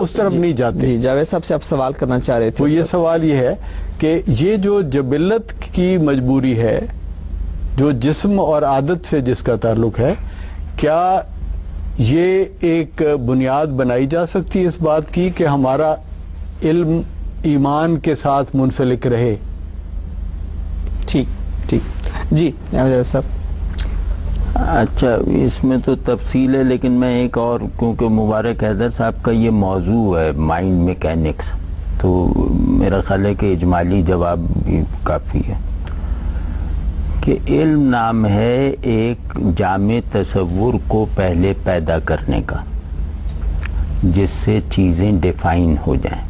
اس طرف نہیں جاتے. جی جاوید صاحب سے آپ سوال کرنا چاہ رہے تھے. تو یہ سوال یہ ہے کہ یہ جو جبلت کی مجبوری ہے، جو جسم اور عادت سے جس کا تعلق ہے، کیا یہ ایک بنیاد بنائی جا سکتی ہے اس بات کی کہ ہمارا علم ایمان کے ساتھ منسلک رہے؟ ٹھیک جی جاوید صاحب. اچھا، اس میں تو تفصیل ہے، لیکن میں ایک اور، کیونکہ مبارک حیدر صاحب کا یہ موضوع ہے مائنڈ میکینکس، تو میرا خیال ہے کہ اجمالی جواب بھی کافی ہے کہ علم نام ہے ایک جامع تصور کو پہلے پیدا کرنے کا جس سے چیزیں ڈیفائن ہو جائیں.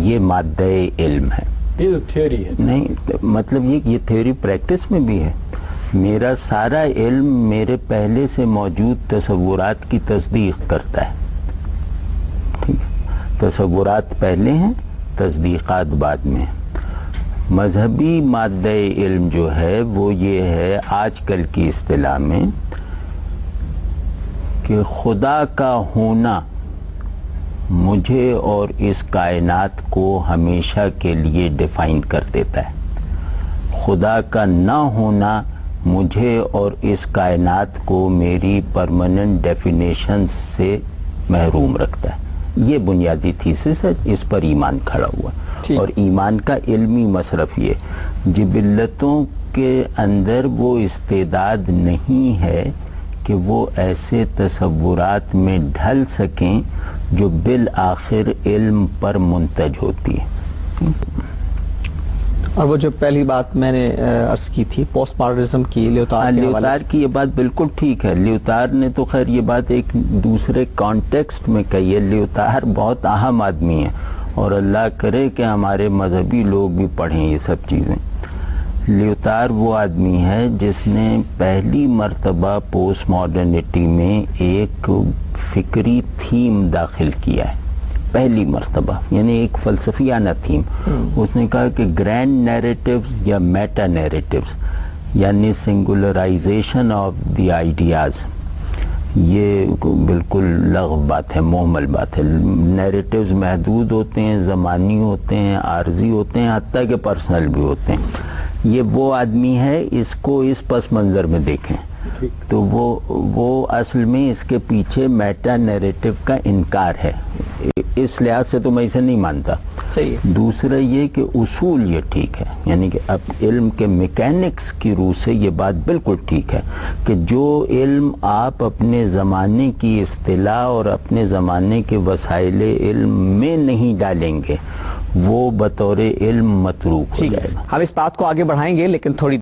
یہ مادہ علم ہے. یہ تو تھیوری ہے. نہیں، مطلب یہ تھیوری پریکٹس میں بھی ہے. میرا سارا علم میرے پہلے سے موجود تصورات کی تصدیق کرتا ہے. ٹھیک ہے، تصورات پہلے ہیں، تصدیقات بعد میں. مذہبی مادہ علم جو ہے وہ یہ ہے آج کل کی اصطلاح میں کہ خدا کا ہونا مجھے اور اس کائنات کو ہمیشہ کے لیے ڈیفائن کر دیتا ہے. خدا کا نہ ہونا مجھے اور اس کائنات کو میری پرماننٹ ڈیفینیشن سے محروم رکھتا ہے. یہ بنیادی تھیسس ہے، اس پر ایمان کھڑا ہوا. اور ایمان کا علمی مصرف یہ جبلتوں کے اندر وہ استعداد نہیں ہے کہ وہ ایسے تصورات میں ڈھل سکیں جو بالآخر علم پر منتج ہوتی ہے. اور وہ جو پہلی بات میں نے عرض کی تھی پوسٹ ماڈرنزم کی، لیوتار کی یہ بات بالکل ٹھیک ہے. لیوتار نے تو خیر یہ بات ایک دوسرے کانٹیکسٹ میں کہی ہے. لیوتار بہت اہم آدمی ہے اور اللہ کرے کہ ہمارے مذہبی لوگ بھی پڑھیں یہ سب چیزیں. لیوتار وہ آدمی ہے جس نے پہلی مرتبہ پوسٹ ماڈرنٹی میں ایک فکری تھیم داخل کیا ہے. پہلی مرتبہ، یعنی ایک فلسفیانہ تھیم. اس نے کہا کہ گرینڈ نیریٹیوز یا میٹا نیریٹیوز یعنی سنگولرائزیشن آف دی آئیڈیاز، یہ بالکل لغو بات ہے، محمل بات ہے. نیریٹیوز محدود ہوتے ہیں، زمانی ہوتے ہیں، عارضی ہوتے ہیں، حتیٰ کہ پرسنل بھی ہوتے ہیں. یہ وہ آدمی ہے، اس کو اس پس منظر میں دیکھیں تو وہ اصل میں اس کے پیچھے میٹا نیریٹیو کا انکار ہے. اس لحاظ سے تو میں اسے نہیں مانتا. صحیح ہے. دوسرا یہ کہ اصول یہ ٹھیک ہے، یعنی کہ اب علم کے میکینکس کی روح سے یہ بات بالکل ٹھیک ہے کہ جو علم آپ اپنے زمانے کی اصطلاح اور اپنے زمانے کے وسائل علم میں نہیں ڈالیں گے وہ بطور علم متروک ہو جائے گا. ہم اس بات کو آگے بڑھائیں گے لیکن تھوڑی